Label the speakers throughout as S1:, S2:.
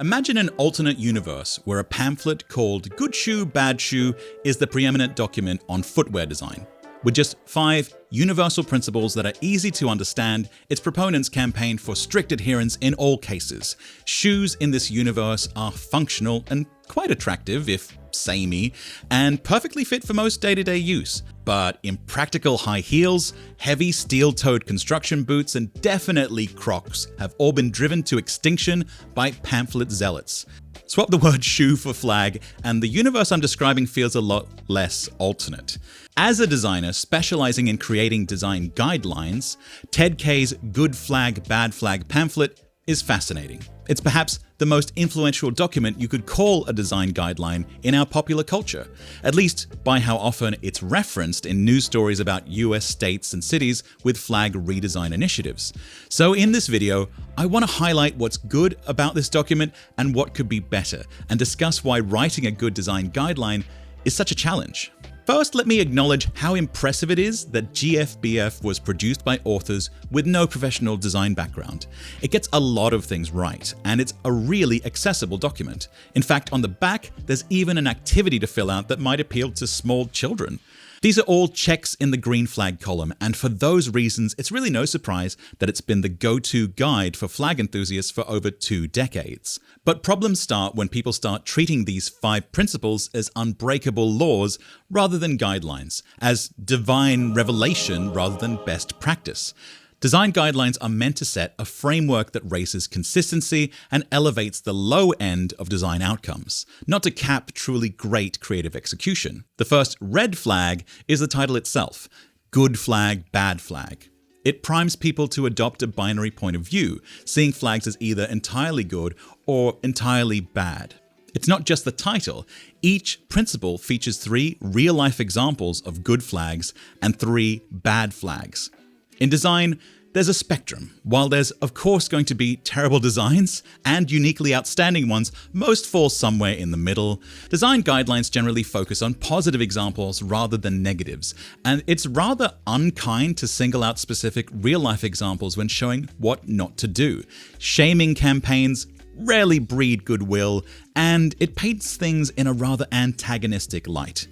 S1: Imagine an alternate universe where a pamphlet called Good Shoe, Bad Shoe is the preeminent document on footwear design. With just 5 universal principles that are easy to understand, its proponents campaign for strict adherence in all cases. Shoes in this universe are functional and quite attractive, if samey, and perfectly fit for most day-to-day use. But impractical high heels, heavy steel-toed construction boots, and definitely Crocs have all been driven to extinction by pamphlet zealots. Swap the word shoe for flag, and the universe I'm describing feels a lot less alternate. As a designer specializing in creating design guidelines, Ted Kaye's Good Flag, Bad Flag pamphlet is fascinating. It's perhaps the most influential document you could call a design guideline in our popular culture, at least by how often it's referenced in news stories about US states and cities with flag redesign initiatives. So in this video, I want to highlight what's good about this document and what could be better, and discuss why writing a good design guideline is such a challenge. First, let me acknowledge how impressive it is that GFBF was produced by authors with no professional design background. It gets a lot of things right, and it's a really accessible document. In fact, on the back, there's even an activity to fill out that might appeal to small children. These are all checks in the green flag column, and for those reasons, it's really no surprise that it's been the go-to guide for flag enthusiasts for over 2 decades. But problems start when people start treating these 5 principles as unbreakable laws rather than guidelines, as divine revelation rather than best practice. Design guidelines are meant to set a framework that raises consistency and elevates the low end of design outcomes, not to cap truly great creative execution. The first red flag is the title itself, Good Flag, Bad Flag. It primes people to adopt a binary point of view, seeing flags as either entirely good or entirely bad. It's not just the title. Each principle features 3 real-life examples of good flags and 3 bad flags. In design, there's a spectrum. While there's of course going to be terrible designs and uniquely outstanding ones, most fall somewhere in the middle. Design guidelines generally focus on positive examples rather than negatives, and it's rather unkind to single out specific real-life examples when showing what not to do. Shaming campaigns rarely breed goodwill, and it paints things in a rather antagonistic light.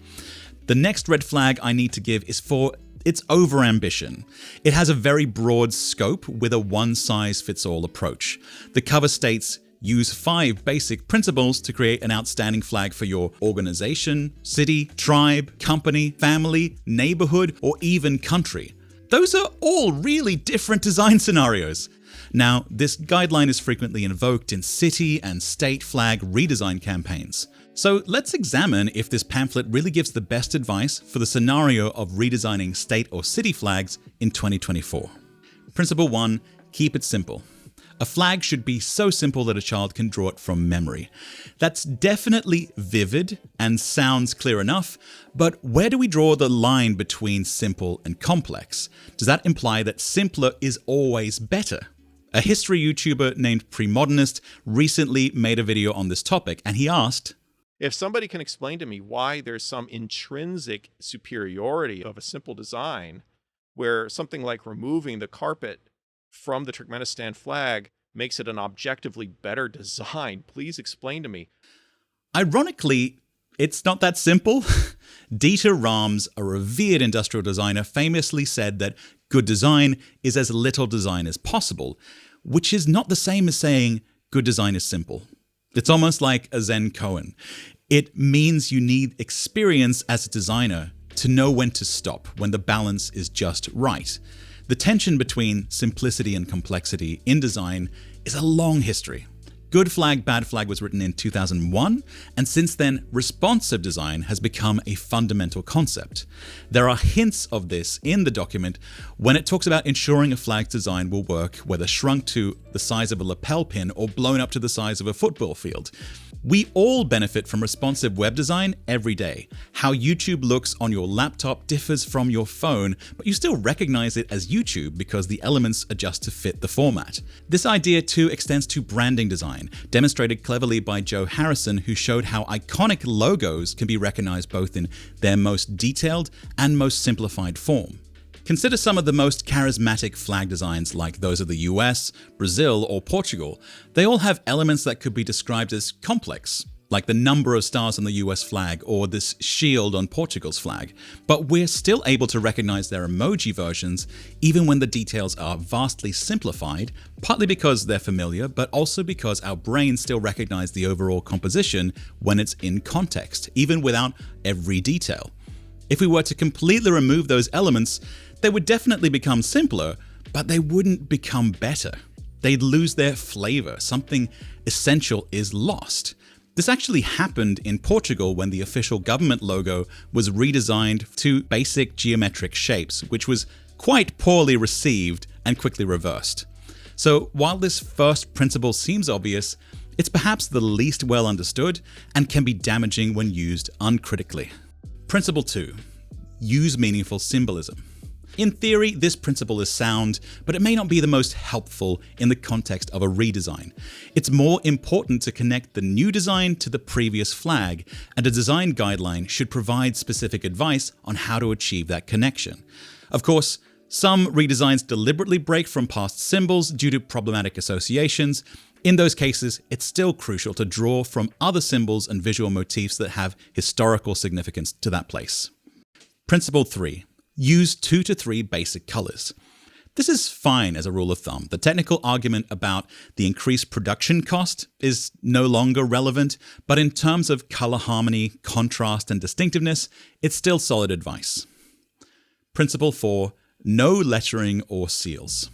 S1: The next red flag I need to give is for its overambition. It has a very broad scope with a one-size-fits-all approach. The cover states, use 5 basic principles to create an outstanding flag for your organization, city, tribe, company, family, neighborhood, or even country. Those are all really different design scenarios. Now, this guideline is frequently invoked in city and state flag redesign campaigns. So let's examine if this pamphlet really gives the best advice for the scenario of redesigning state or city flags in 2024. Principle 1, keep it simple. A flag should be so simple that a child can draw it from memory. That's definitely vivid and sounds clear enough, but where do we draw the line between simple and complex? Does that imply that simpler is always better? A history YouTuber named Premodernist recently made a video on this topic, and he asked,
S2: if somebody can explain to me why there's some intrinsic superiority of a simple design, where something like removing the carpet from the Turkmenistan flag makes it an objectively better design, please explain to me.
S1: Ironically, it's not that simple. Dieter Rams, a revered industrial designer, famously said that good design is as little design as possible, which is not the same as saying good design is simple. It's almost like a Zen koan. It means you need experience as a designer to know when to stop, when the balance is just right. The tension between simplicity and complexity in design is a long history. Good Flag, Bad Flag was written in 2001, and since then, responsive design has become a fundamental concept. There are hints of this in the document when it talks about ensuring a flag's design will work whether shrunk to the size of a lapel pin or blown up to the size of a football field. We all benefit from responsive web design every day. How YouTube looks on your laptop differs from your phone, but you still recognize it as YouTube because the elements adjust to fit the format. This idea too extends to branding design, demonstrated cleverly by Joe Harrison, who showed how iconic logos can be recognized both in their most detailed and most simplified form. Consider some of the most charismatic flag designs like those of the US, Brazil, or Portugal. They all have elements that could be described as complex, like the number of stars on the US flag or this shield on Portugal's flag. But we're still able to recognize their emoji versions even when the details are vastly simplified, partly because they're familiar, but also because our brains still recognize the overall composition when it's in context, even without every detail. If we were to completely remove those elements, they would definitely become simpler, but they wouldn't become better. They'd lose their flavor. Something essential is lost. This actually happened in Portugal when the official government logo was redesigned to basic geometric shapes, which was quite poorly received and quickly reversed. So while this first principle seems obvious, it's perhaps the least well understood and can be damaging when used uncritically. Principle 2. Use meaningful symbolism. In theory, this principle is sound, but it may not be the most helpful in the context of a redesign. It's more important to connect the new design to the previous flag, and a design guideline should provide specific advice on how to achieve that connection. Of course, some redesigns deliberately break from past symbols due to problematic associations. In those cases, it's still crucial to draw from other symbols and visual motifs that have historical significance to that place. Principle 3. Use 2 to 3 basic colors. This is fine as a rule of thumb. The technical argument about the increased production cost is no longer relevant, but in terms of color harmony, contrast, and distinctiveness, it's still solid advice. Principle 4. No lettering or seals.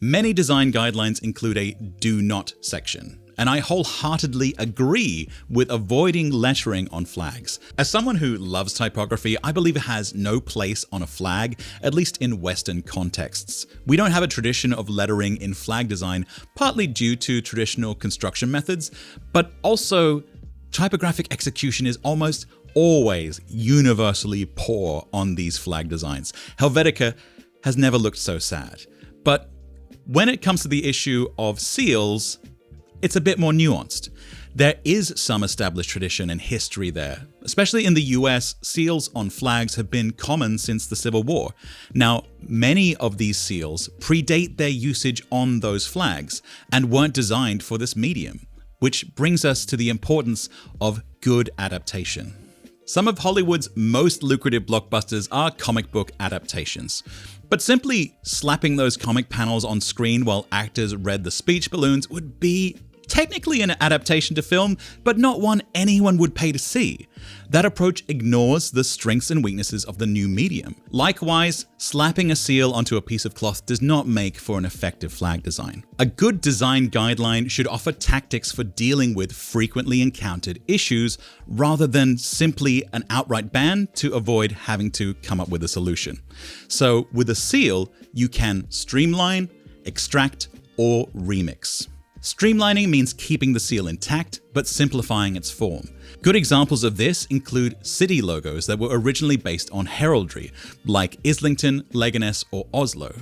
S1: Many design guidelines include a do not section, and I wholeheartedly agree with avoiding lettering on flags. As someone who loves typography, I believe it has no place on a flag, at least in Western contexts. We don't have a tradition of lettering in flag design, partly due to traditional construction methods, but also typographic execution is almost always universally poor on these flag designs. Helvetica has never looked so sad. But when it comes to the issue of seals, it's a bit more nuanced. There is some established tradition and history there. Especially in the US, seals on flags have been common since the Civil War. Now, many of these seals predate their usage on those flags and weren't designed for this medium, which brings us to the importance of good adaptation. Some of Hollywood's most lucrative blockbusters are comic book adaptations. But simply slapping those comic panels on screen while actors read the speech balloons would be technically an adaptation to film, but not one anyone would pay to see. That approach ignores the strengths and weaknesses of the new medium. Likewise, slapping a seal onto a piece of cloth does not make for an effective flag design. A good design guideline should offer tactics for dealing with frequently encountered issues, rather than simply an outright ban to avoid having to come up with a solution. So with a seal, you can streamline, extract, or remix. Streamlining means keeping the seal intact, but simplifying its form. Good examples of this include city logos that were originally based on heraldry, like Islington, Leganés, or Oslo.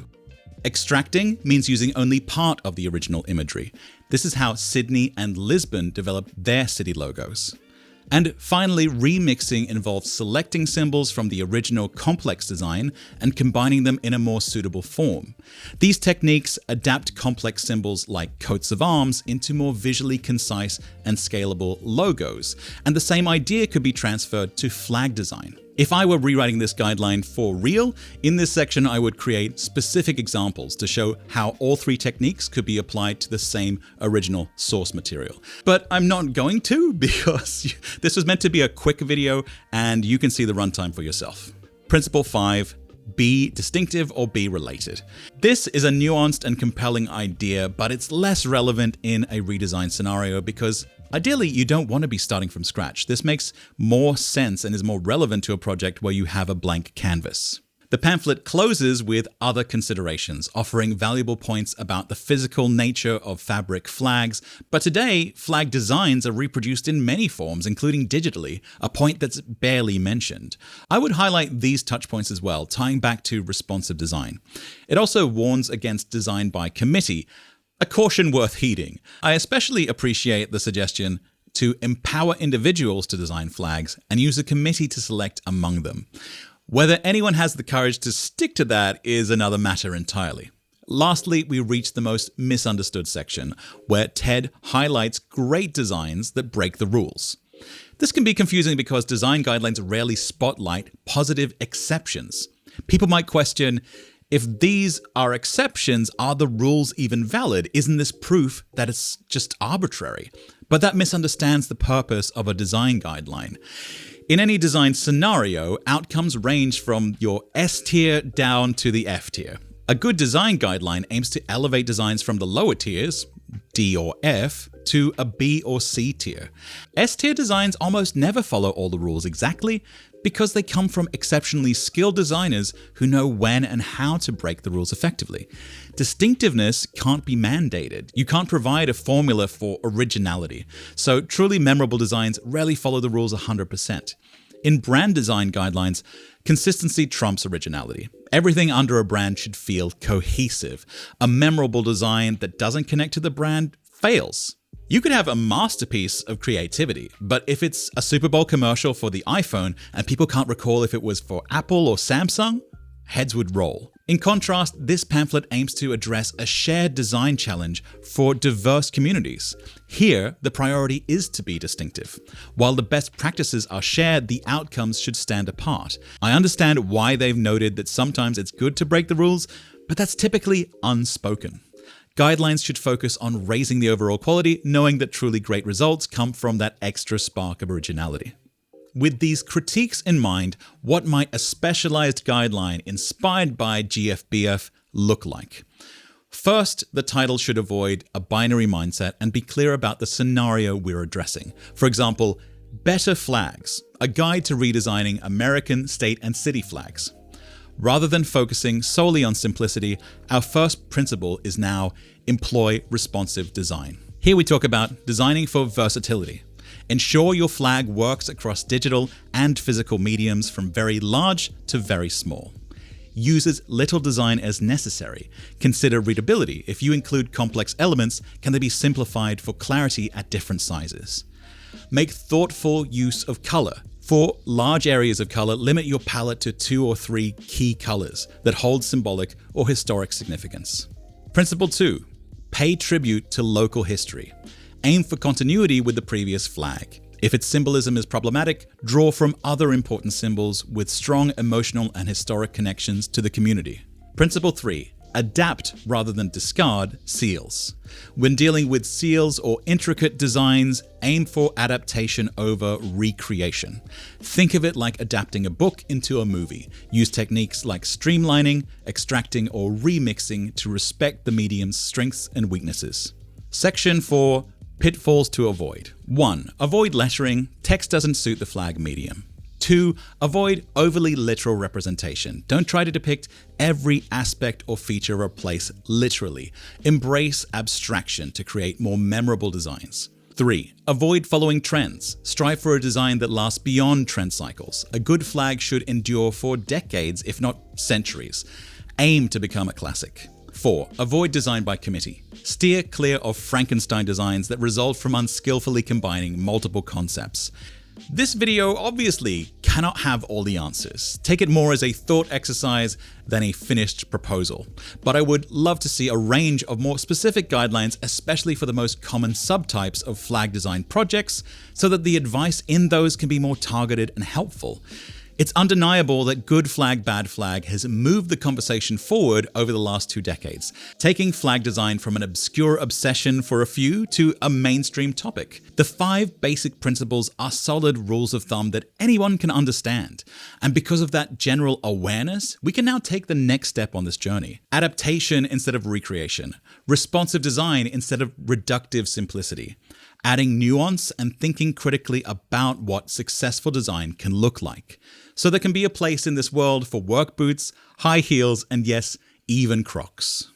S1: Extracting means using only part of the original imagery. This is how Sydney and Lisbon developed their city logos. And finally, remixing involves selecting symbols from the original complex design and combining them in a more suitable form. These techniques adapt complex symbols like coats of arms into more visually concise and scalable logos, and the same idea could be transferred to flag design. If I were rewriting this guideline for real, in this section I would create specific examples to show how all 3 techniques could be applied to the same original source material. But I'm not going to, because this was meant to be a quick video and you can see the runtime for yourself. Principle 5. Be distinctive or be related. This is a nuanced and compelling idea, but it's less relevant in a redesign scenario because ideally, you don't want to be starting from scratch. This makes more sense and is more relevant to a project where you have a blank canvas. The pamphlet closes with other considerations, offering valuable points about the physical nature of fabric flags, but today, flag designs are reproduced in many forms, including digitally, a point that's barely mentioned. I would highlight these touchpoints as well, tying back to responsive design. It also warns against design by committee, a caution worth heeding. I especially appreciate the suggestion to empower individuals to design flags and use a committee to select among them. Whether anyone has the courage to stick to that is another matter entirely. Lastly, we reach the most misunderstood section, where Ted highlights great designs that break the rules. This can be confusing because design guidelines rarely spotlight positive exceptions. People might question, if these are exceptions, are the rules even valid? Isn't this proof that it's just arbitrary? But that misunderstands the purpose of a design guideline. In any design scenario, outcomes range from your S tier down to the F tier. A good design guideline aims to elevate designs from the lower tiers, D or F, to a B or C tier. S tier designs almost never follow all the rules exactly because they come from exceptionally skilled designers who know when and how to break the rules effectively. Distinctiveness can't be mandated. You can't provide a formula for originality. So truly memorable designs rarely follow the rules 100%. In brand design guidelines, consistency trumps originality. Everything under a brand should feel cohesive. A memorable design that doesn't connect to the brand fails. You could have a masterpiece of creativity, but if it's a Super Bowl commercial for the iPhone and people can't recall if it was for Apple or Samsung, heads would roll. In contrast, this pamphlet aims to address a shared design challenge for diverse communities. Here, the priority is to be distinctive. While the best practices are shared, the outcomes should stand apart. I understand why they've noted that sometimes it's good to break the rules, but that's typically unspoken. Guidelines should focus on raising the overall quality, knowing that truly great results come from that extra spark of originality. With these critiques in mind, what might a specialized guideline inspired by GFBF look like? First, the title should avoid a binary mindset and be clear about the scenario we're addressing. For example, Better Flags, a guide to redesigning American state and city flags. Rather than focusing solely on simplicity, our first principle is now employ responsive design. Here we talk about designing for versatility. Ensure your flag works across digital and physical mediums from very large to very small. Use as little design as necessary. Consider readability. If you include complex elements, can they be simplified for clarity at different sizes? Make thoughtful use of color. For large areas of color, limit your palette to 2 or 3 key colors that hold symbolic or historic significance. Principle 2. Pay tribute to local history. Aim for continuity with the previous flag. If its symbolism is problematic, draw from other important symbols with strong emotional and historic connections to the community. Principle 3. Adapt rather than discard seals. When dealing with seals or intricate designs, aim for adaptation over recreation. Think of it like adapting a book into a movie. Use techniques like streamlining, extracting, or remixing to respect the medium's strengths and weaknesses. Section 4. Pitfalls to avoid. 1. Avoid lettering. Text doesn't suit the flag medium. 2. Avoid overly literal representation. Don't try to depict every aspect or feature of a place literally. Embrace abstraction to create more memorable designs. 3. Avoid following trends. Strive for a design that lasts beyond trend cycles. A good flag should endure for decades, if not centuries. Aim to become a classic. 4. Avoid design by committee. Steer clear of Frankenstein designs that result from unskillfully combining multiple concepts. This video obviously cannot have all the answers. Take it more as a thought exercise than a finished proposal. But I would love to see a range of more specific guidelines, especially for the most common subtypes of flag design projects, so that the advice in those can be more targeted and helpful. It's undeniable that good flag, bad flag has moved the conversation forward over the last 2 decades, taking flag design from an obscure obsession for a few to a mainstream topic. The 5 basic principles are solid rules of thumb that anyone can understand. And because of that general awareness, we can now take the next step on this journey. Adaptation instead of recreation. Responsive design instead of reductive simplicity. Adding nuance and thinking critically about what successful design can look like. So there can be a place in this world for work boots, high heels, and yes, even Crocs.